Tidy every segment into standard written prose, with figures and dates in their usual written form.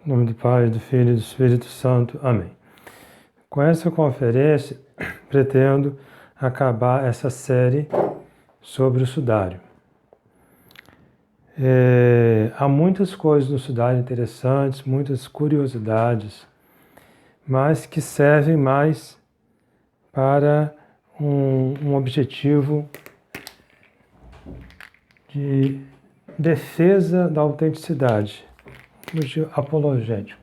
Em nome do Pai, do Filho e do Espírito Santo. Amém. Com essa conferência, pretendo acabar essa série sobre o sudário. Há muitas coisas no sudário interessantes, muitas curiosidades, mas que servem mais para um objetivo de defesa da autenticidade, de apologético.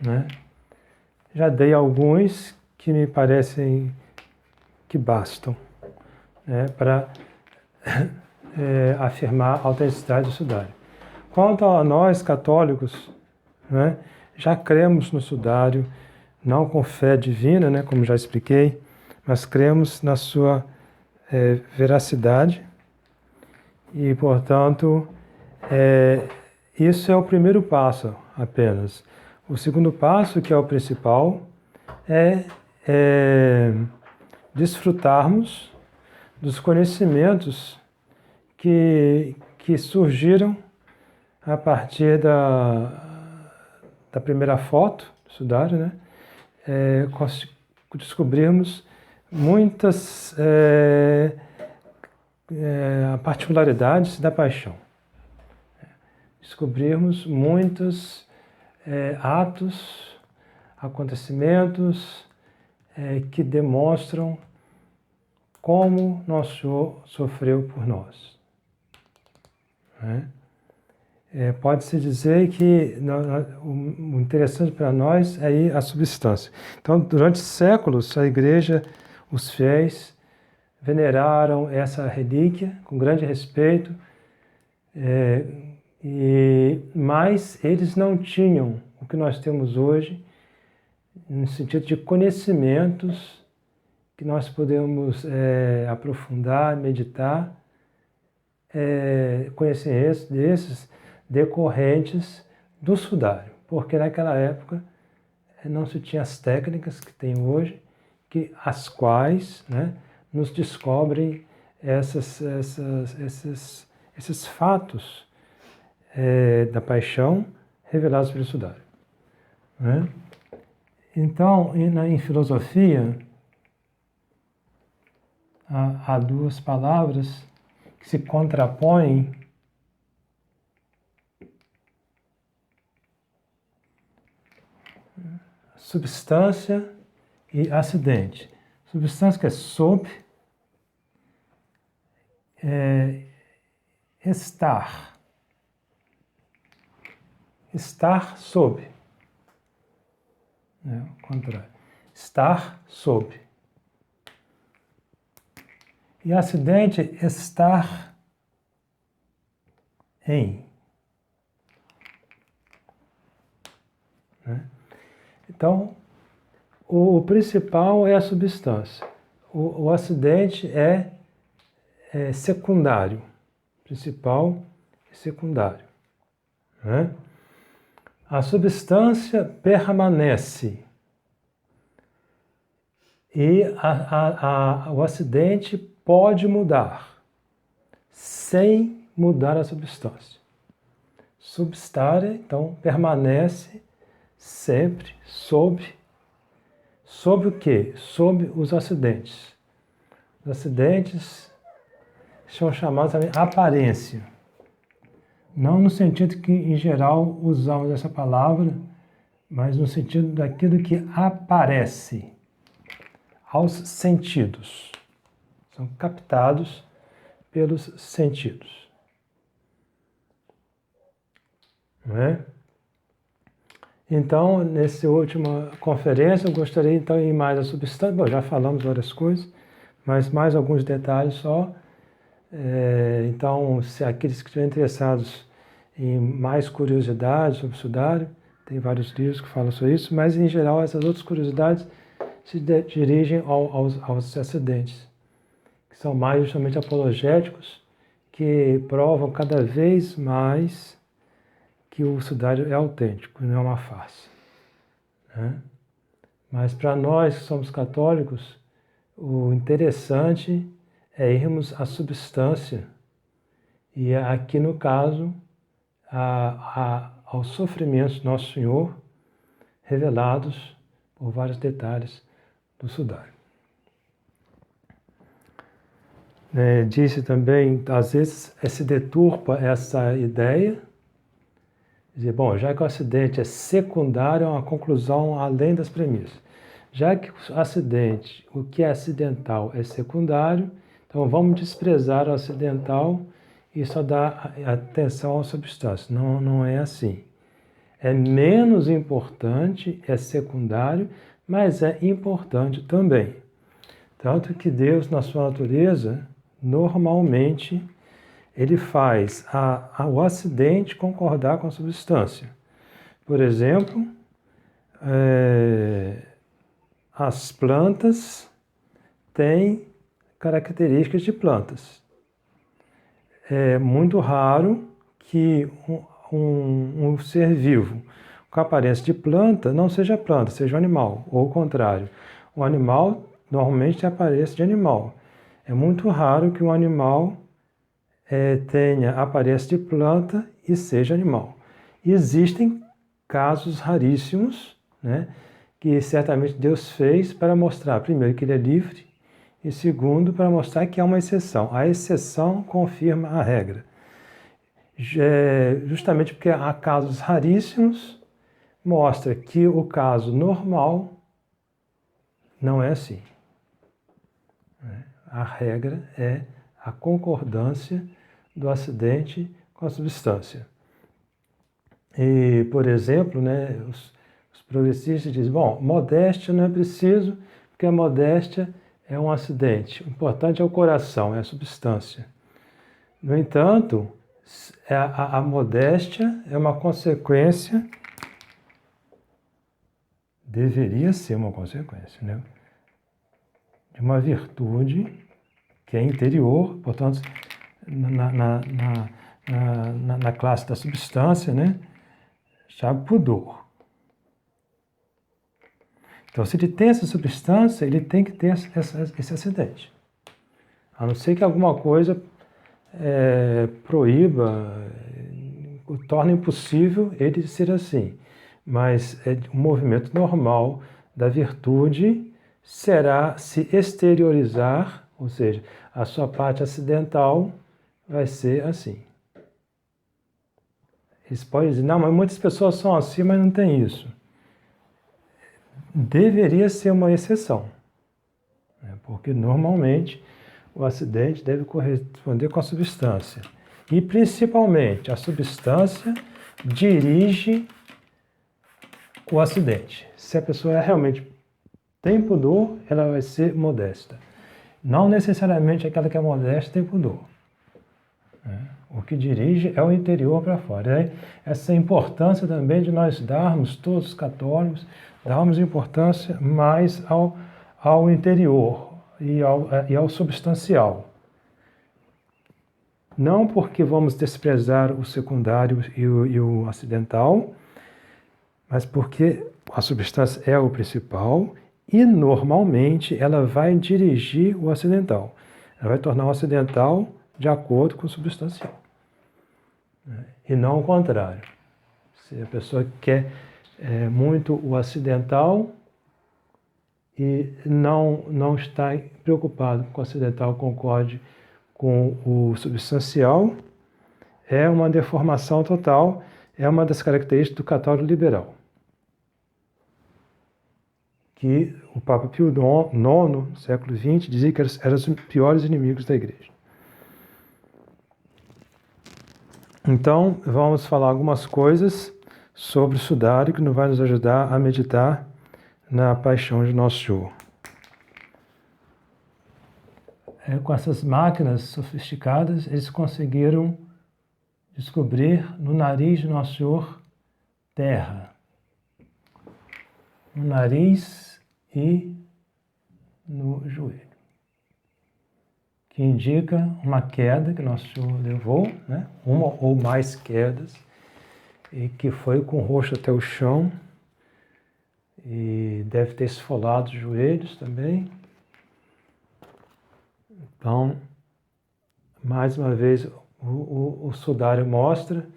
Né? Já dei alguns que me parecem que bastam, né, para afirmar a autenticidade do sudário. Quanto a nós católicos, né, já cremos no sudário, não com fé divina, né, como já expliquei, mas cremos na sua veracidade e, portanto, isso é o primeiro passo apenas. O segundo passo, que é o principal, é desfrutarmos dos conhecimentos que surgiram a partir da primeira foto do sudário, né? Descobrirmos muitas particularidades da paixão. Descobrirmos muitos atos, acontecimentos que demonstram como nosso Senhor sofreu por nós. Né? Pode-se dizer que o interessante para nós é a substância. Então, durante séculos, a Igreja, os fiéis, veneraram essa relíquia com grande respeito, mas eles não tinham o que nós temos hoje, no sentido de conhecimentos que nós podemos aprofundar, meditar, conhecimentos desses decorrentes do sudário, porque naquela época não se tinha as técnicas que tem hoje, as quais, né, nos descobrem esses fatos da paixão revelados pelo sudário. Né? Então, em filosofia, há duas palavras que se contrapõem. Substância e acidente. Substância que é sob, estar. Estar sob. O contrário. Estar sob. E acidente, estar em. Né? Então, o principal é a substância. O acidente é secundário. Principal e secundário. Né? A substância permanece. E o acidente pode mudar, sem mudar a substância. Substare, então, permanece sempre sob o quê? Sob os acidentes. Os acidentes são chamados também aparência. Não no sentido que, em geral, usamos essa palavra, mas no sentido daquilo que aparece aos sentidos. São captados pelos sentidos. Não é? Então, nessa última conferência, eu gostaria então de ir mais à substância. Bom, já falamos várias coisas, mas mais alguns detalhes só. Então, se aqueles que estiverem interessados em mais curiosidades sobre o sudário, tem vários livros que falam sobre isso, mas em geral essas outras curiosidades se dirigem aos acidentes, que são mais justamente apologéticos, que provam cada vez mais que o sudário é autêntico, não é uma farsa. Né? Mas para nós que somos católicos, o interessante é irmos à substância E aqui no caso, aos sofrimentos do Nosso Senhor, revelados por vários detalhes do sudário. Disse também, às vezes, se deturpa essa ideia, dizer, bom, já que o acidente é secundário, é uma conclusão além das premissas. Já que o acidente, o que é acidental é secundário, então vamos desprezar o acidental e só dar atenção à substância. Não, não é assim. É menos importante, é secundário, mas é importante também. Tanto que Deus, na sua natureza, normalmente, ele faz o acidente concordar com a substância. Por exemplo, as plantas têm características de plantas. É muito raro que um ser vivo com aparência de planta não seja planta, seja um animal, ou o contrário. O animal normalmente tem aparência de animal. É muito raro que um animal tenha aparência de planta e seja animal. Existem casos raríssimos, né, que certamente Deus fez para mostrar, primeiro, que ele é livre, e segundo, para mostrar que há uma exceção. A exceção confirma a regra. Justamente porque há casos raríssimos, mostra que o caso normal não é assim. A regra é a concordância do acidente com a substância. E, por exemplo, né, os progressistas dizem, bom, modéstia não é preciso, porque a modéstia é um acidente. O importante é o coração, é a substância. No entanto, a modéstia é uma consequência, deveria ser uma consequência, né, de uma virtude que é interior, portanto, na classe da substância, né, chama pudor. Então, se ele tem essa substância, ele tem que ter esse acidente. A não ser que alguma coisa proíba, torne impossível ele ser assim. Mas um movimento normal da virtude será se exteriorizar, ou seja, a sua parte acidental vai ser assim. Eles podem dizer, não, mas muitas pessoas são assim, mas não tem isso. Deveria ser uma exceção, né? Porque normalmente o acidente deve corresponder com a substância. E principalmente a substância dirige o acidente. Se a pessoa realmente tem pudor, ela vai ser modesta. Não necessariamente aquela que é modesta tem pudor. O que dirige é o interior para fora. Essa importância também de nós darmos, todos os católicos, darmos importância mais ao interior e ao substancial. Não porque vamos desprezar o secundário e o acidental, mas porque a substância é o principal e normalmente ela vai dirigir o acidental. Ela vai tornar o acidental de acordo com o substancial. E não o contrário. Se a pessoa quer muito o acidental e não está preocupado com o acidental concorde com o substancial, é uma deformação total, é uma das características do católico liberal. Que o Papa Pio IX, no século XX, dizia que eram os piores inimigos da Igreja. Então, vamos falar algumas coisas sobre o sudário que vai nos ajudar a meditar na paixão de Nosso Senhor. Com essas máquinas sofisticadas, eles conseguiram descobrir no nariz de Nosso Senhor terra. No nariz e no joelho. Que indica uma queda que Nosso Senhor levou, né? Uma ou mais quedas, e que foi com o rosto até o chão, e deve ter esfolado os joelhos também. Então, mais uma vez, o sudário mostra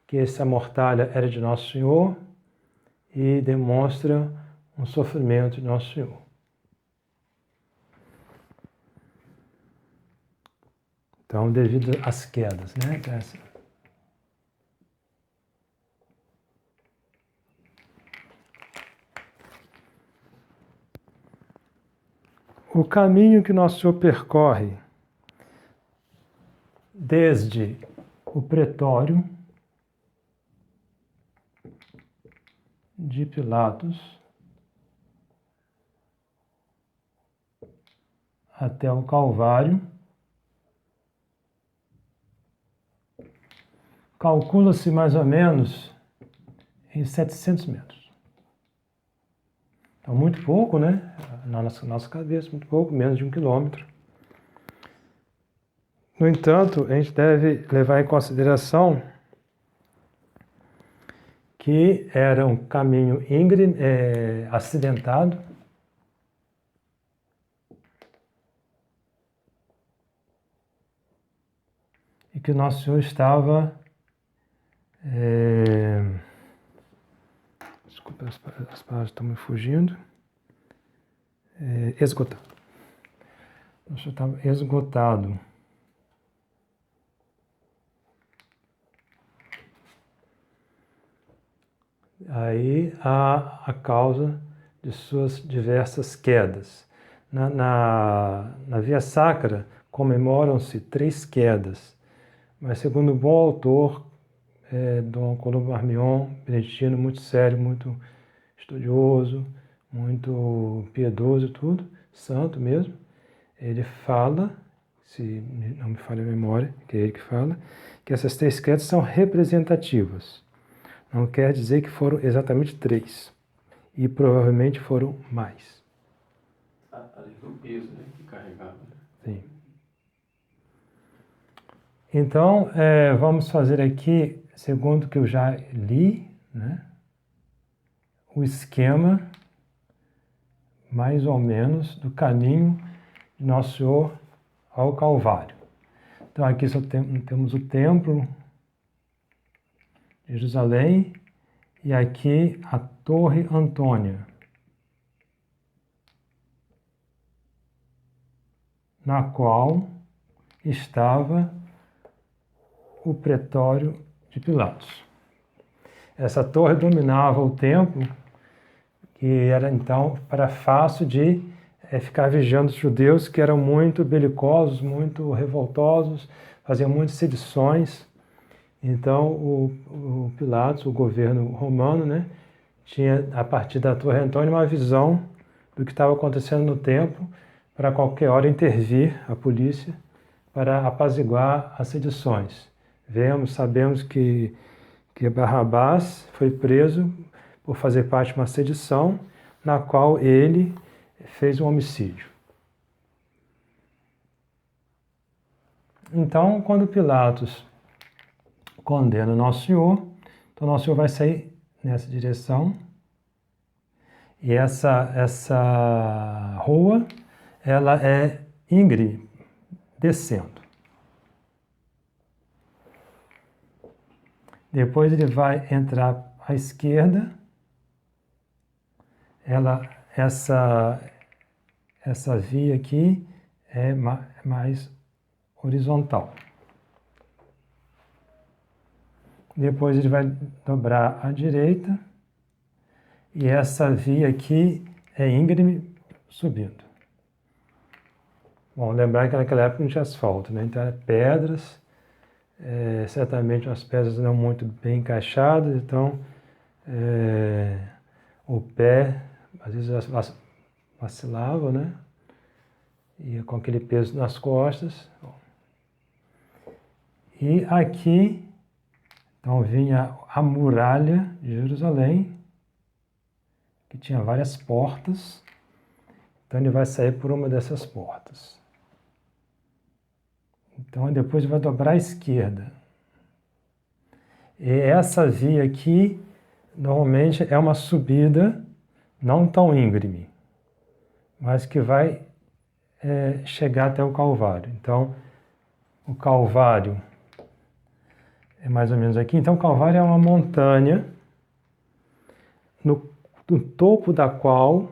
que essa mortalha era de Nosso Senhor e demonstra um sofrimento de Nosso Senhor. Então, devido às quedas, né? O caminho que Nosso Senhor percorre desde o pretório de Pilatos até o Calvário, calcula-se mais ou menos em 700 metros. Então, muito pouco, né? Na nossa cabeça, muito pouco, menos de 1 quilômetro. No entanto, a gente deve levar em consideração que era um caminho íngreme, acidentado, e que Nosso Senhor estava... Desculpa, as palavras estão me fugindo. Esgotado. Nosso Senhor estava esgotado. Aí a causa de suas diversas quedas. Na Via Sacra comemoram-se 3 quedas, mas segundo o bom autor, Dom Colombo Marmion, beneditino, muito sério, muito estudioso, muito piedoso e tudo, santo mesmo, ele fala, se não me falha a memória, que é ele que fala, que essas 3 quedas são representativas. Não quer dizer que foram exatamente 3. E provavelmente foram mais. Além do peso, né, que carregava. Sim. Então, vamos fazer aqui, segundo o que eu já li, né, o esquema, mais ou menos, do caminho de Nosso Senhor ao Calvário. Então, aqui só temos o templo de Jerusalém e aqui a Torre Antônia, na qual estava o pretório de Pilatos. Essa torre dominava o templo, que era então para fácil de ficar vigiando os judeus, que eram muito belicosos, muito revoltosos, faziam muitas sedições. Então o Pilatos, o governo romano, né, tinha a partir da Torre Antônia uma visão do que estava acontecendo no templo, para a qualquer hora intervir a polícia para apaziguar as sedições. Sabemos que Barrabás foi preso por fazer parte de uma sedição na qual ele fez um homicídio. Então, quando Pilatos condena Nosso Senhor, então Nosso Senhor vai sair nessa direção, e essa rua, ela é íngreme, descendo. Depois ele vai entrar à esquerda, essa via aqui é mais horizontal. Depois ele vai dobrar à direita, e essa via aqui é íngreme, subindo. Bom, lembrar que naquela época não tinha asfalto, né? Então eram pedras, certamente umas pedras não muito bem encaixadas, então o pé às vezes vacilava, né? E com aquele peso nas costas. E aqui, então, vinha a muralha de Jerusalém, que tinha várias portas. Então ele vai sair por uma dessas portas. Então depois vai dobrar à esquerda. E essa via aqui, normalmente é uma subida não tão íngreme, mas que vai chegar até o Calvário. Então, o Calvário É mais ou menos aqui. Então, o Calvário é uma montanha no topo da qual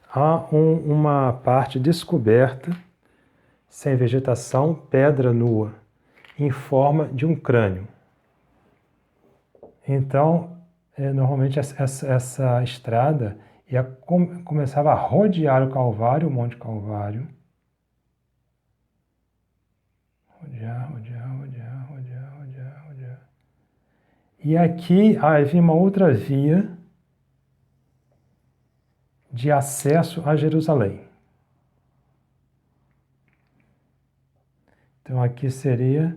há uma parte descoberta, sem vegetação, pedra nua, em forma de um crânio. Então, normalmente essa estrada começava a rodear o Calvário, o Monte Calvário. Rodear. E aqui havia uma outra via de acesso a Jerusalém. Então aqui seria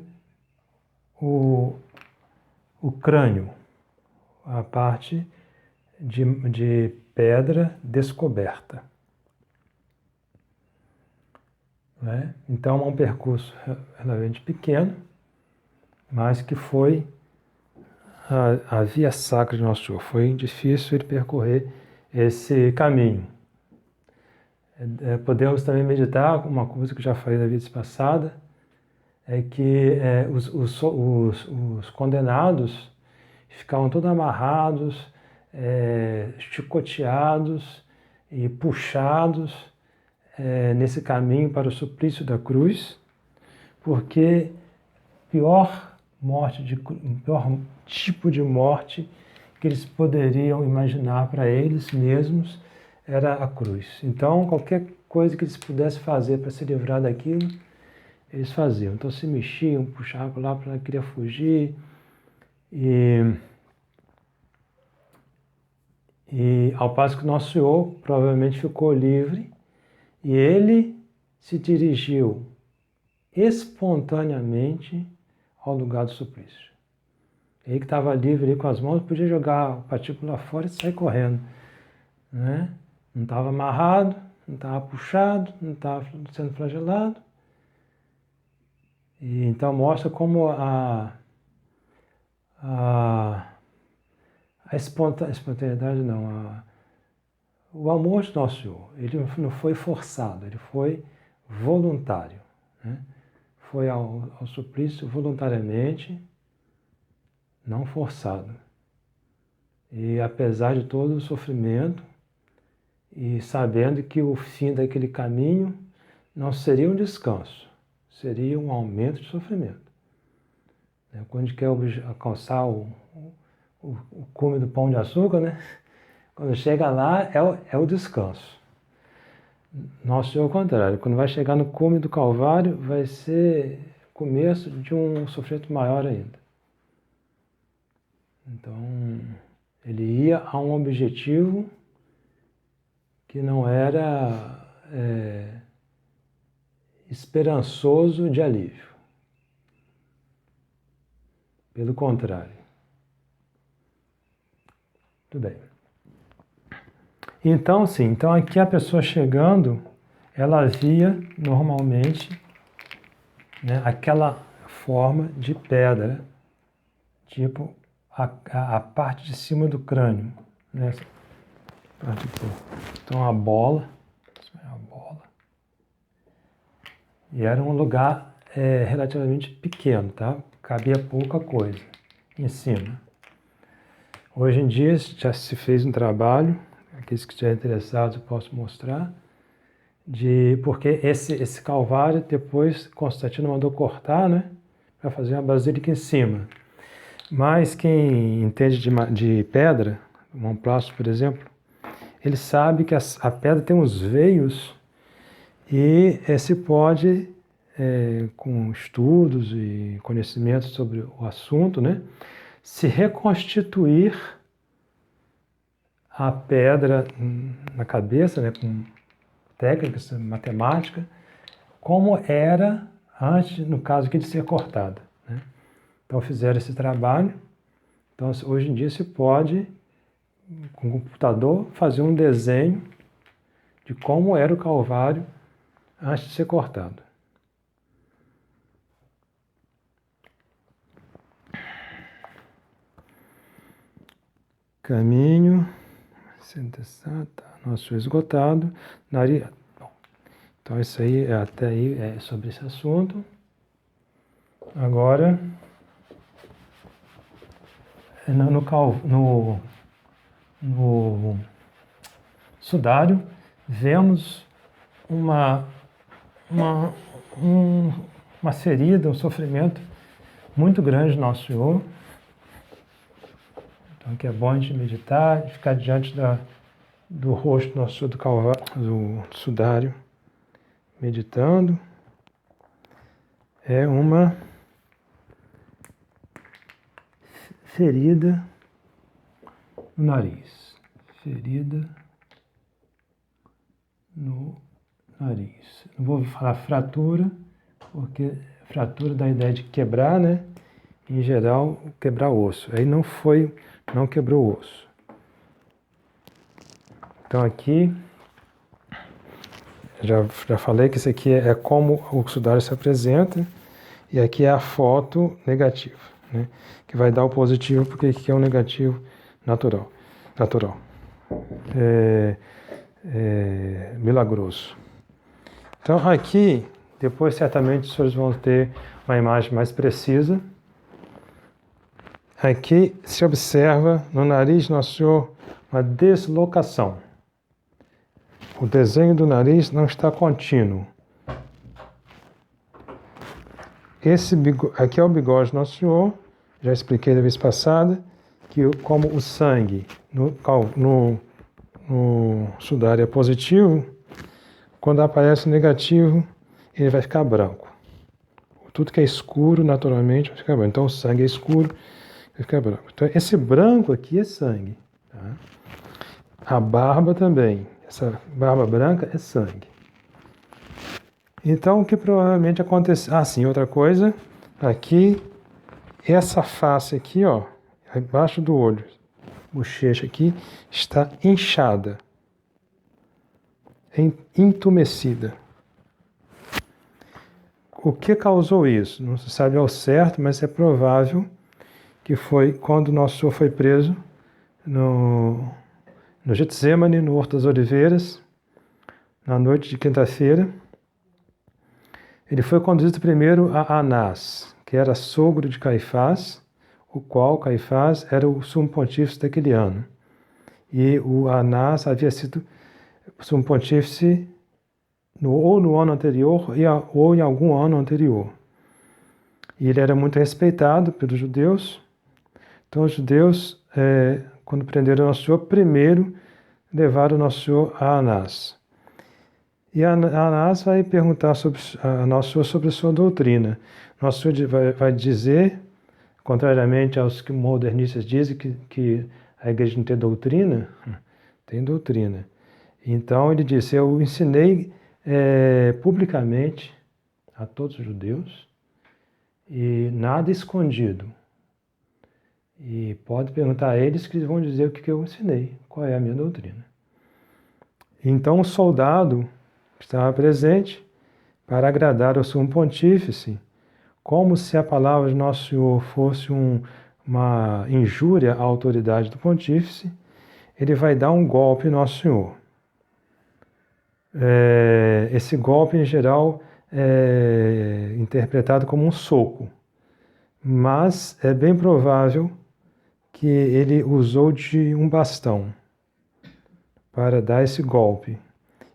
o crânio, a parte de pedra descoberta. Né? Então é um percurso relativamente pequeno, mas que foi a via sacra de Nosso Senhor. Foi difícil ele percorrer esse caminho. Podemos também meditar, uma coisa que eu já falei na vida passada, é que os condenados ficavam todos amarrados, chicoteados e puxados nesse caminho para o suplício da cruz, porque pior tipo de morte que eles poderiam imaginar para eles mesmos era a cruz. Então, qualquer coisa que eles pudessem fazer para se livrar daquilo, eles faziam. Então, se mexiam, puxavam lá para querer fugir. E ao passo que Nosso Senhor provavelmente ficou livre e ele se dirigiu espontaneamente ao lugar do suplício. Ele que estava livre ali com as mãos, podia jogar o patíbulo lá fora e sair correndo. Né? Não estava amarrado, não estava puxado, não estava sendo flagelado. E então mostra como a espontaneidade não, o amor de Nosso Senhor, ele não foi forçado, ele foi voluntário. Né? Foi ao suplício voluntariamente, não forçado. E apesar de todo o sofrimento, e sabendo que o fim daquele caminho não seria um descanso, seria um aumento de sofrimento. Quando a gente quer alcançar o cume do pão de açúcar, né? Quando chega lá, é o descanso. Nosso Senhor, ao contrário, quando vai chegar no cume do Calvário, vai ser começo de um sofrimento maior ainda. Então, ele ia a um objetivo que não era esperançoso de alívio. Pelo contrário. Tudo bem. Então, sim, então aqui a pessoa chegando, ela via normalmente, né, aquela forma de pedra, tipo a parte de cima do crânio, né? Parte aqui. Então a bola, e era um lugar relativamente pequeno, tá? Cabia pouca coisa em cima. Hoje em dia já se fez um trabalho, aqueles que estiverem interessados eu posso mostrar, porque esse Calvário depois Constantino mandou cortar, né, para fazer uma basílica em cima. Mas quem entende de pedra, um amplastos, por exemplo, ele sabe que a pedra tem uns veios e se pode, com estudos e conhecimentos sobre o assunto, né, se reconstituir a pedra na cabeça, né, com técnicas matemáticas, como era antes, no caso aqui, de ser cortada. Né? Então fizeram esse trabalho. Então hoje em dia se pode, com o computador, fazer um desenho de como era o Calvário antes de ser cortado. Caminho, nosso esgotado, então isso aí, até aí é sobre esse assunto. Agora, no sudário, vemos uma ferida, um sofrimento muito grande do nosso Senhor. Então, que é bom a gente meditar, ficar diante do rosto do nosso Senhor do sudário, meditando. É uma ferida no nariz. Ferida no nariz. Não vou falar fratura, porque fratura dá a ideia de quebrar, né? Em geral, quebrar osso. Aí não quebrou o osso. Então aqui, já falei que isso aqui é como o sudário se apresenta, e aqui é a foto negativa, né? Que vai dar o positivo, porque aqui é um negativo natural. Milagroso. Então aqui, depois certamente os senhores vão ter uma imagem mais precisa. Aqui se observa no nariz do Nosso Senhor uma deslocação. O desenho do nariz não está contínuo. Aqui é o bigode do Nosso Senhor, já expliquei da vez passada, que como o sangue no sudário é positivo, quando aparece o negativo, ele vai ficar branco. Tudo que é escuro, naturalmente, vai ficar branco. Então o sangue é escuro, vai ficar branco. Então esse branco aqui é sangue. Tá? A barba também. Essa barba branca é sangue. Então, o que provavelmente aconteceu... sim, outra coisa. Aqui, essa face aqui, ó, embaixo do olho, bochecha aqui, está inchada. Entumecida. O que causou isso? Não se sabe ao certo, mas é provável que foi quando Nosso Senhor foi preso no Getsemane, no Horto das Oliveiras, na noite de quinta-feira. Ele foi conduzido primeiro a Anás, que era sogro de Caifás, o qual Caifás era o sumo pontífice daquele ano. E o Anás havia sido sumo pontífice ou no ano anterior ou em algum ano anterior. E ele era muito respeitado pelos judeus. Então os judeus, quando prenderam Nosso Senhor, primeiro levaram Nosso Senhor a Anás. E Anás vai perguntar a Nosso Senhor sobre a sua doutrina. Nosso Senhor vai dizer, contrariamente aos que modernistas dizem que a igreja não tem doutrina, tem doutrina. Então ele disse, eu ensinei publicamente a todos os judeus e nada escondido. E pode perguntar a eles que eles vão dizer o que eu ensinei, qual é a minha doutrina. Então o soldado estava presente para agradar ao sumo pontífice, como se a palavra de Nosso Senhor fosse uma injúria à autoridade do pontífice, ele vai dar um golpe em Nosso Senhor. Esse golpe, em geral, é interpretado como um soco, mas é bem provável que ele usou de um bastão para dar esse golpe.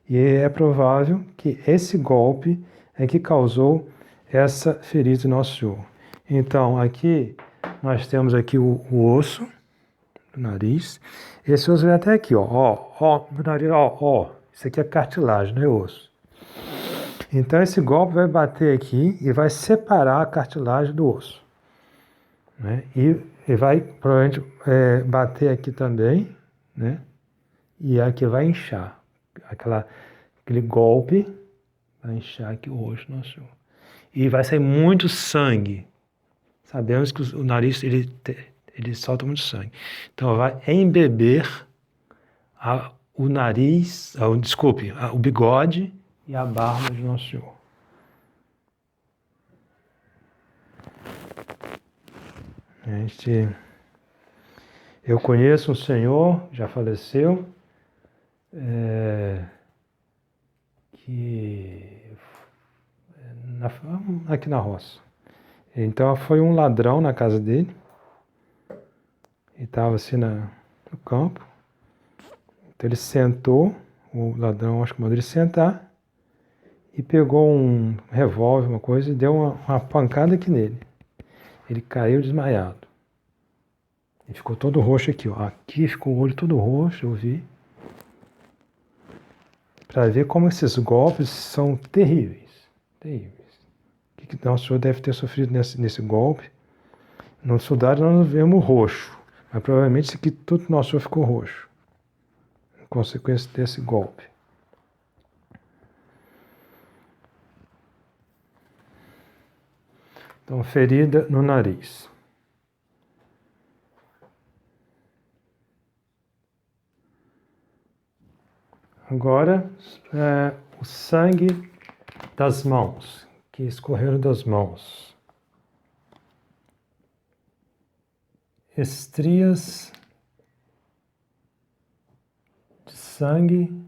E é provável que esse golpe é que causou essa ferida do Nosso Senhor. Então, aqui, nós temos aqui o osso do nariz. Esse osso vem até aqui, ó, no nariz, ó. Isso aqui é cartilagem, não é osso. Então, esse golpe vai bater aqui e vai separar a cartilagem do osso. Né? E vai, provavelmente, bater aqui também, né? E aqui vai inchar. Aquele golpe vai inchar aqui o rosto do Nosso Senhor. E vai sair muito sangue. Sabemos que o nariz ele solta muito sangue. Então vai embeber o nariz, o bigode e a barba de Nosso Senhor. Eu conheço um senhor, já faleceu, aqui na roça. Então foi um ladrão na casa dele e estava assim no campo. Então ele sentou, o ladrão acho que mandou ele sentar, e pegou um revólver, uma coisa, e deu uma pancada aqui nele. Ele caiu desmaiado. E ficou todo roxo aqui, ó. Aqui ficou o olho todo roxo, eu vi. Para ver como esses golpes são terríveis. Terríveis. O que Nosso Senhor deve ter sofrido nesse golpe? No soldado nós vemos roxo. Mas provavelmente isso aqui tudo Nosso Senhor ficou roxo. Em consequência desse golpe. Então, ferida no nariz. Agora, o sangue das mãos, que escorreram das mãos. Estrias de sangue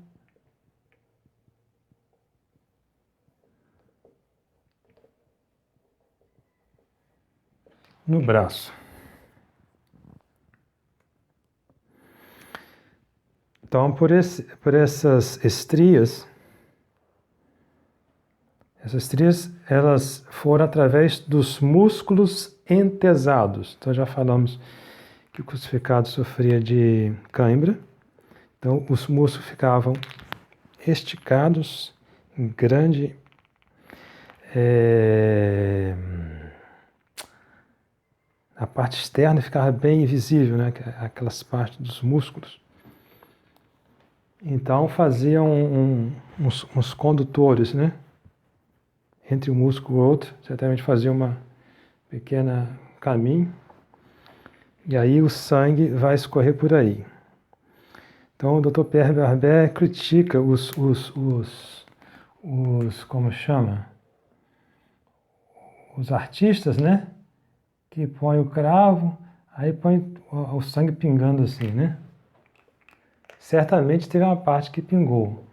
no braço. Então, por essas estrias, elas foram através dos músculos entesados. Então, já falamos que o crucificado sofria de cãibra. Então, os músculos ficavam esticados em grande... A parte externa ficava bem invisível, né? Aquelas partes dos músculos. Então faziam uns condutores, né? Entre um músculo e o outro, certamente fazia uma pequena caminho, e aí o sangue vai escorrer por aí. Então o Dr. Pierre Barbet critica os como chama? Os artistas, né? Que põe o cravo, aí põe o sangue pingando assim, né? Certamente teve uma parte que pingou,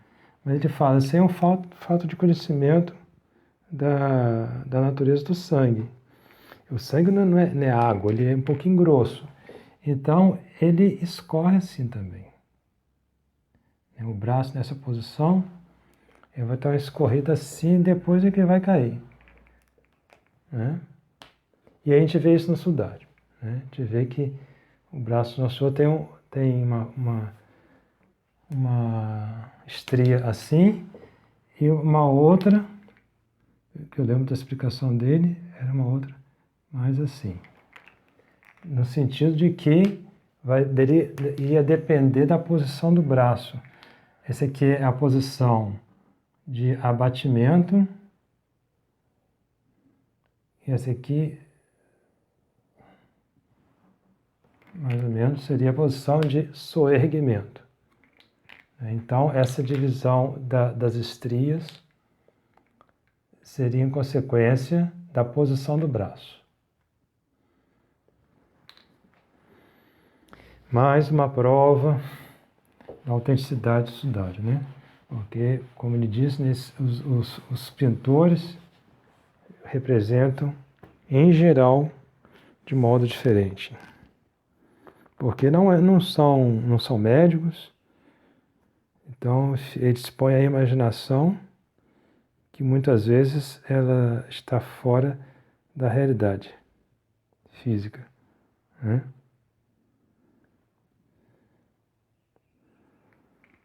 mas ele fala, isso é um falta de conhecimento da natureza do sangue. O sangue não é água, ele é um pouquinho grosso. Então, ele escorre assim também. O braço nessa posição, ele vai estar uma escorrida assim, depois é que ele vai cair. Né? E a gente vê isso no sudário. Né? A gente vê que o braço do Nosso Senhor tem uma estria assim, e uma outra, que eu lembro da explicação dele, era uma outra mais assim. No sentido de que ia depender da posição do braço. Essa aqui é a posição de abatimento, e essa aqui, mais ou menos, seria a posição de soerguimento. Então, essa divisão das estrias seria em consequência da posição do braço. Mais uma prova da autenticidade do sudário, né? Porque, como ele disse, os pintores representam, em geral, de modo diferente. Porque não são médicos, então eles põem a imaginação, que muitas vezes ela está fora da realidade física. Né?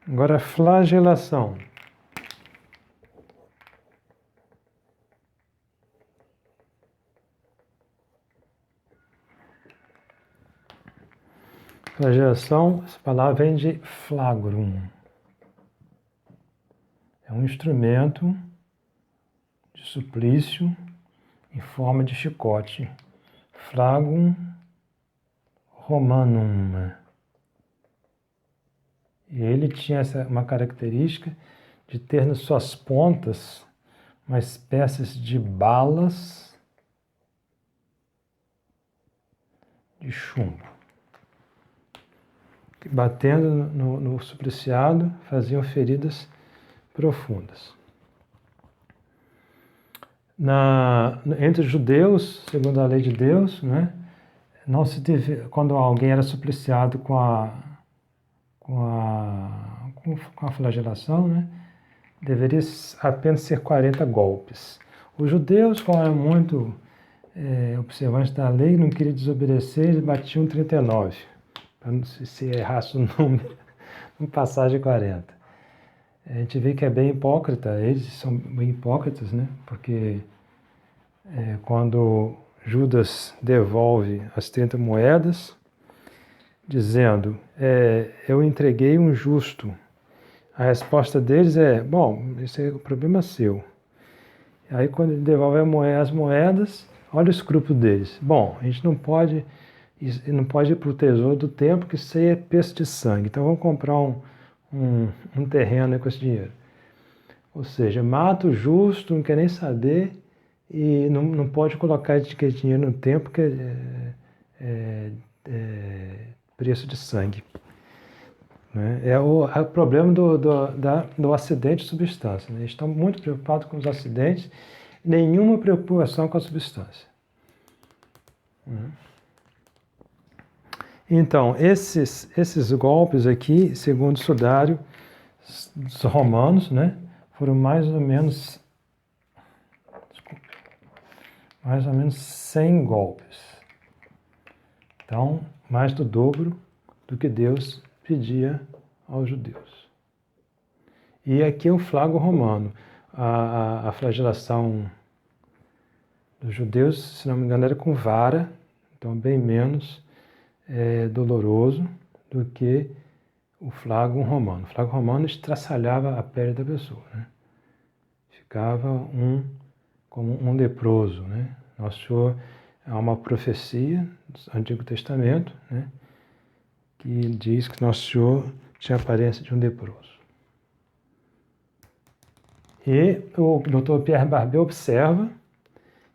Agora, a flagelação. Flagelação, essa palavra vem de flagrum. É um instrumento de suplício em forma de chicote. Flagrum romanum. E ele tinha uma característica de ter nas suas pontas uma espécie de balas de chumbo, que batendo no supliciado faziam feridas profundas. Entre os judeus, segundo a lei de Deus, né, não se deve, quando alguém era supliciado com a flagelação, né, deveria apenas ser 40 golpes. Os judeus, como eram muito observantes da lei, não queriam desobedecer, eles batiam 39, para não se errasse o número, não passar de 40. A gente vê que é bem hipócrita, eles são bem hipócritas, né? Porque quando Judas devolve as 30 moedas, dizendo, eu entreguei um justo. A resposta deles é, bom, esse é o problema seu. Aí quando ele devolve as moedas, olha o escrúpulo deles. Bom, a gente não pode ir para o tesouro do templo, que isso aí é preço de sangue. Então vamos comprar um terreno com esse dinheiro. Ou seja, mata o justo, não quer nem saber, e não pode colocar esse dinheiro no templo, que é preço de sangue. Né? É o problema do acidente de substância. Né? Eles estão muito preocupados com os acidentes, nenhuma preocupação com a substância. Então, esses golpes aqui, segundo o sudário dos romanos, né, foram mais ou menos 100 golpes. Então, mais do dobro do que Deus pedia aos judeus. E aqui é o flago romano. A flagelação dos judeus, se não me engano, era com vara, então bem menos doloroso do que o flago romano. O flago romano estraçalhava a pele da pessoa, né? Ficava como um leproso, né? Nosso Senhor, há uma profecia do Antigo Testamento, né, que diz que Nosso Senhor tinha a aparência de um leproso. E o Dr. Pierre Barbet observa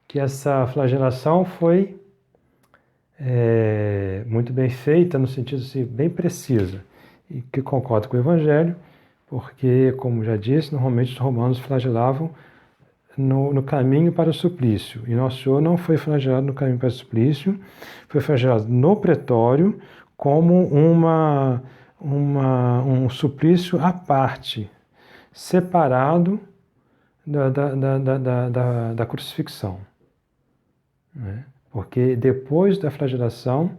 que essa flagelação foi muito bem feita, no sentido assim, bem precisa, e que concorda com o Evangelho, porque, como já disse, normalmente os romanos flagelavam no caminho para o suplício. E Nosso Senhor não foi flagelado no caminho para o suplício, foi flagelado no pretório como um suplício à parte, separado da crucifixão. Né? Porque depois da flagelação,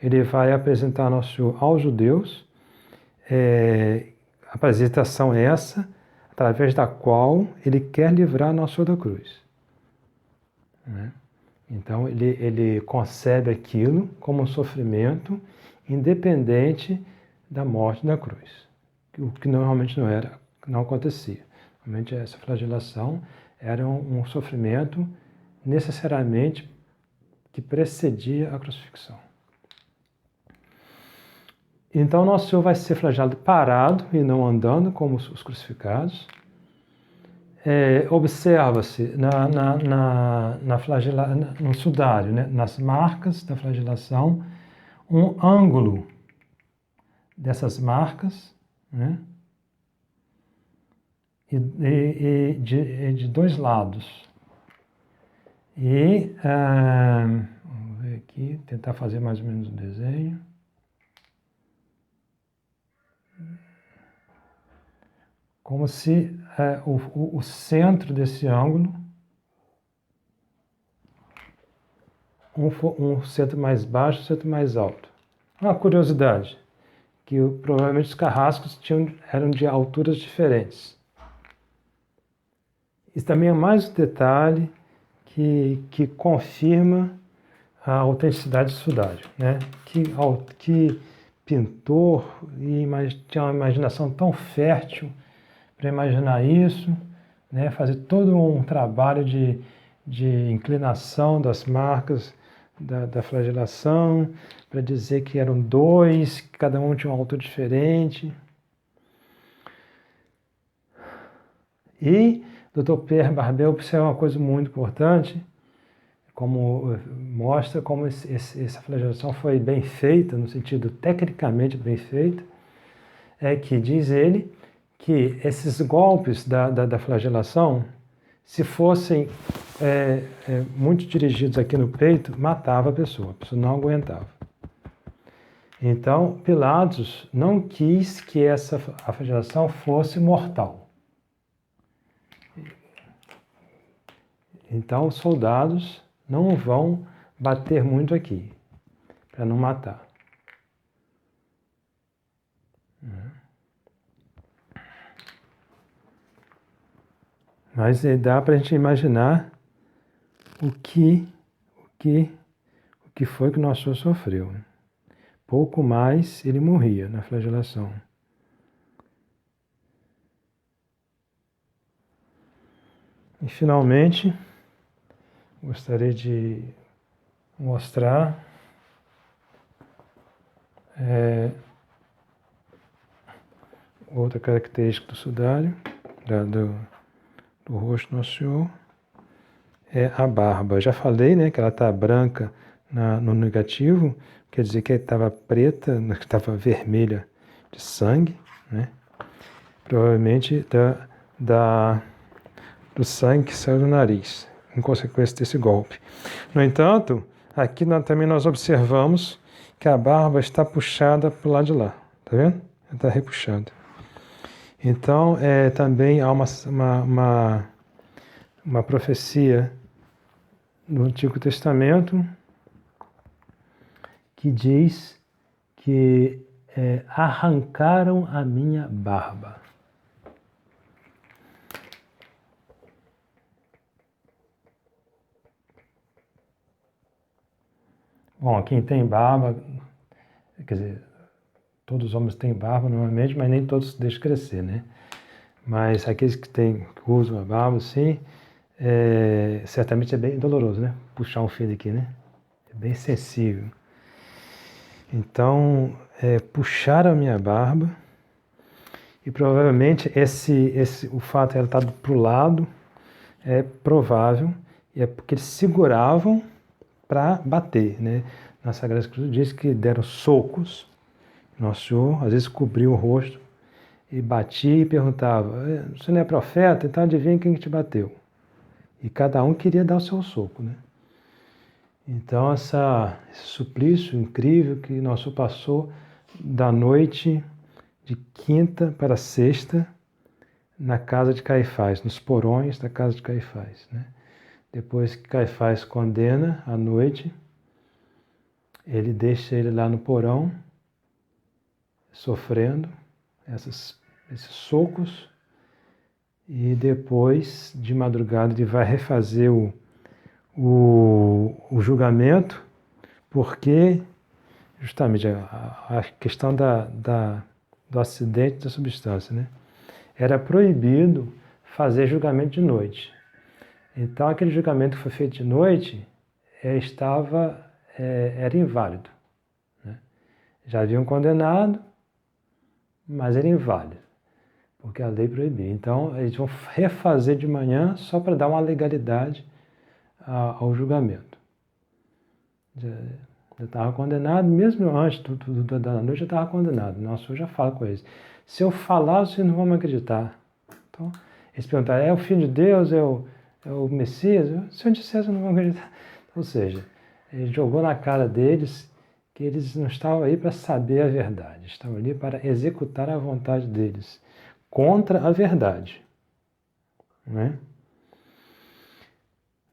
ele vai apresentar Nosso Senhor aos judeus, a apresentação é essa, através da qual ele quer livrar Nosso Senhor da cruz. Né? Então, ele concebe aquilo como um sofrimento independente da morte na cruz, o que normalmente não acontecia. Normalmente, essa flagelação era um sofrimento necessariamente que precedia a crucifixão. Então, Nosso Senhor vai ser flagelado parado e não andando, como os crucificados. Observa-se no sudário, né, nas marcas da flagelação, um ângulo dessas marcas, né, e de dois lados. E, vamos ver aqui, tentar fazer mais ou menos o desenho. Como se o centro desse ângulo, um centro mais baixo e um centro mais alto. Uma curiosidade, que provavelmente os carrascos eram de alturas diferentes. Isso também é mais um detalhe que confirma a autenticidade do sudário, né? Que pintor tinha uma imaginação tão fértil para imaginar isso, né? Fazer todo um trabalho de inclinação das marcas da flagelação, para dizer que eram dois, que cada um tinha uma altura diferente. E Dr. Pierre Barbet observa uma coisa muito importante, como mostra como essa flagelação foi bem feita, no sentido tecnicamente bem feita, é que diz ele que esses golpes da flagelação, se fossem muito dirigidos aqui no peito, matava a pessoa não aguentava. Então, Pilatos não quis que a flagelação fosse mortal. Então, os soldados não vão bater muito aqui, para não matar. Mas dá para a gente imaginar o que foi que o nosso Senhor sofreu. Pouco mais ele morria na flagelação. E finalmente, gostaria de mostrar outra característica do sudário, do rosto do Nosso Senhor, é a barba. Já falei, né, que ela está branca no negativo, quer dizer que estava preta, que estava vermelha de sangue, né? Provavelmente do sangue que saiu do nariz, em consequência desse golpe. No entanto, aqui também nós observamos que a barba está puxada para o lado de lá, tá vendo? Ela está repuxada. Então, também há uma profecia no Antigo Testamento que diz que arrancaram a minha barba. Bom, quem tem barba, quer dizer, todos os homens têm barba normalmente, mas nem todos deixam crescer, né? Mas aqueles que usam a barba, sim, certamente é bem doloroso, né? Puxar um fio daqui, né? É bem sensível. Então, puxaram a minha barba e provavelmente o fato de ela estar para o lado é provável, e é porque eles seguravam para bater, né? Na Sagrada Escritura diz que deram socos. Nosso Senhor às vezes cobriu o rosto e batia e perguntava: você não é profeta? Então adivinha quem que te bateu? E cada um queria dar o seu soco, né? Então esse suplício incrível que Nosso Senhor passou da noite de quinta para sexta na casa de Caifás, nos porões da casa de Caifás, né? Depois que Caifás condena à noite, ele deixa ele lá no porão, sofrendo esses socos, e depois, de madrugada, ele vai refazer o julgamento, porque justamente a questão do acidente da substância, né? Era proibido fazer julgamento de noite. Então, aquele julgamento que foi feito de noite era inválido, né? Já haviam condenado, mas era inválido, porque a lei proibia. Então, eles vão refazer de manhã só para dar uma legalidade ao julgamento. Já estava condenado, mesmo antes da noite já estava condenado. Nosso Senhor já fala com eles: se eu falar, vocês não vão me acreditar. Então, eles perguntaram: é o Filho de Deus, é o Messias? Se eu disser, vocês não vão acreditar. Ou seja, ele jogou na cara deles que eles não estavam aí para saber a verdade, estavam ali para executar a vontade deles, contra a verdade. Né?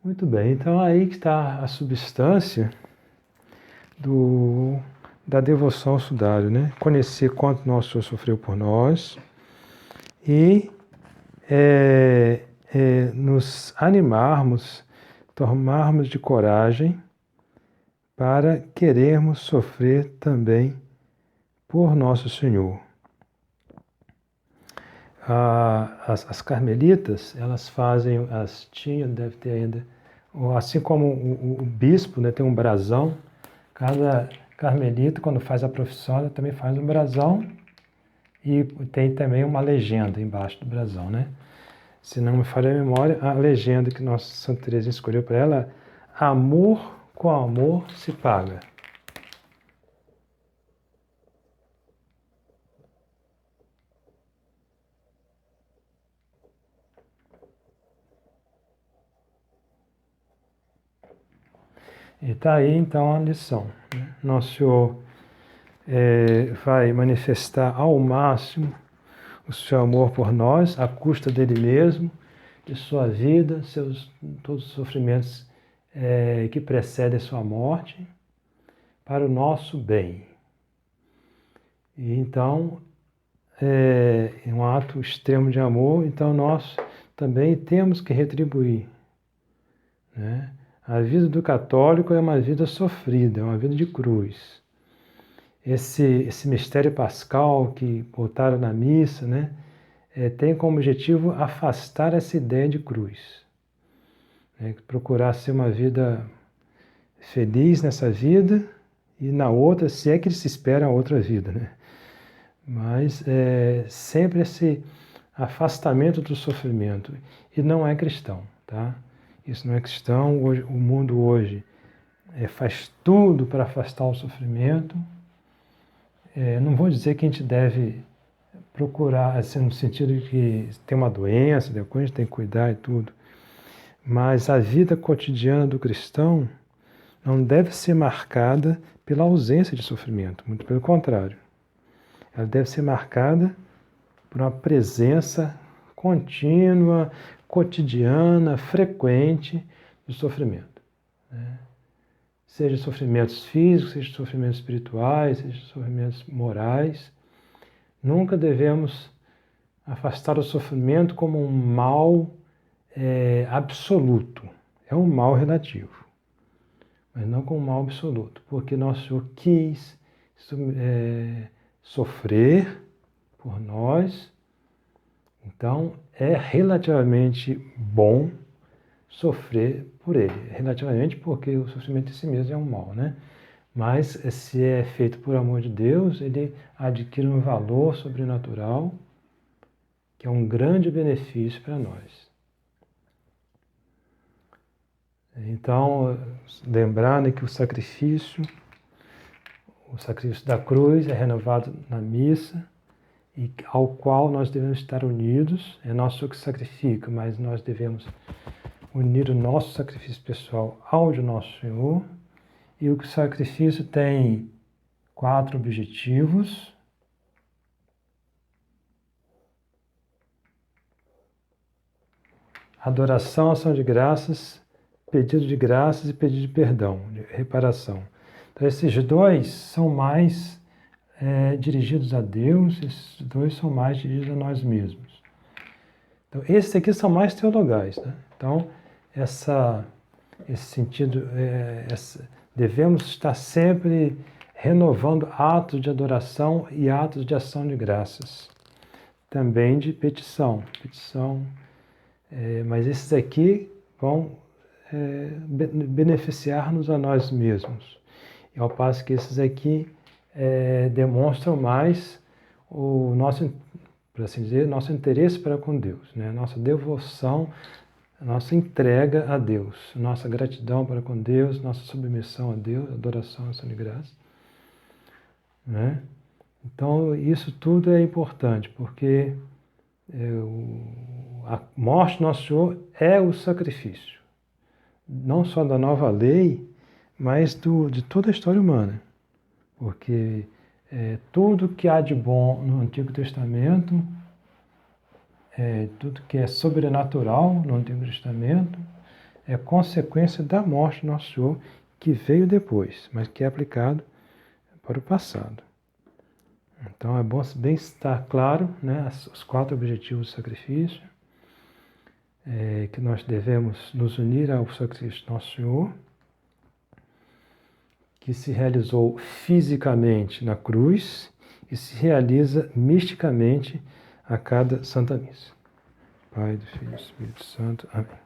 Muito bem, então aí que está a substância da devoção ao sudário, né? Conhecer quanto nosso Senhor sofreu por nós e nos animarmos, tomarmos de coragem para querermos sofrer também por nosso Senhor. As carmelitas, elas tinham, deve ter ainda, assim como o bispo, né, tem um brasão. Cada carmelita, quando faz a profissão, ela também faz um brasão e tem também uma legenda embaixo do brasão, né? Se não me falha a memória, a legenda que Nossa Santa Teresa escolheu para ela: amor com amor se paga. E está aí então a lição, né? Nosso Senhor vai manifestar ao máximo o seu amor por nós, à custa dele mesmo, de sua vida, todos os sofrimentos que precedem sua morte, para o nosso bem. E então, é um ato extremo de amor, então nós também temos que retribuir, né? A vida do católico é uma vida sofrida, é uma vida de cruz. Esse mistério pascal que botaram na missa, né, tem como objetivo afastar essa ideia de cruz, né, procurar ser uma vida feliz nessa vida e na outra, se é que se espera a outra vida, né? Mas sempre esse afastamento do sofrimento. E não é cristão, tá? Isso não é cristão. Hoje, o mundo hoje faz tudo para afastar o sofrimento. Não vou dizer que a gente deve procurar, assim, no sentido de que tem uma doença, depois a gente tem que cuidar e tudo. Mas a vida cotidiana do cristão não deve ser marcada pela ausência de sofrimento, muito pelo contrário. Ela deve ser marcada por uma presença contínua, cotidiana, frequente do sofrimento, né? Seja sofrimentos físicos, seja sofrimentos espirituais, seja sofrimentos morais. Nunca devemos afastar o sofrimento como um mal absoluto. É um mal relativo, mas não como um mal absoluto, porque nosso Senhor quis sofrer por nós. Então, é relativamente bom sofrer por ele. Relativamente porque o sofrimento em si mesmo é um mal, né? Mas se é feito por amor de Deus, ele adquire um valor sobrenatural que é um grande benefício para nós. Então, lembrando que o sacrifício da cruz é renovado na missa, e ao qual nós devemos estar unidos. É nosso Senhor que sacrifica, mas nós devemos unir o nosso sacrifício pessoal ao de nosso Senhor. E o sacrifício tem 4 objetivos. Adoração, ação de graças, pedido de graças e pedido de perdão, de reparação. Então esses 2 são mais dirigidos a Deus, esses 2 são mais dirigidos a nós mesmos. Então, esses aqui são mais teologais, né? Então, esse sentido, devemos estar sempre renovando atos de adoração e atos de ação de graças. Também de petição. Mas esses aqui vão beneficiar-nos a nós mesmos. E ao passo que esses aqui demonstram mais o nosso, por assim dizer, nosso interesse para com Deus, né? Nossa devoção, nossa entrega a Deus, nossa gratidão para com Deus, nossa submissão a Deus, adoração, ação de graça, né? Então, isso tudo é importante, porque a morte do nosso Senhor é o sacrifício, não só da nova lei, mas de toda a história humana. Porque tudo que há de bom no Antigo Testamento, tudo que é sobrenatural no Antigo Testamento, é consequência da morte do nosso Senhor, que veio depois, mas que é aplicado para o passado. Então é bom bem estar claro, né, os 4 objetivos do sacrifício, que nós devemos nos unir ao sacrifício do nosso Senhor, que se realizou fisicamente na cruz e se realiza misticamente a cada Santa Missa. Pai, do Filho e do Espírito Santo. Amém.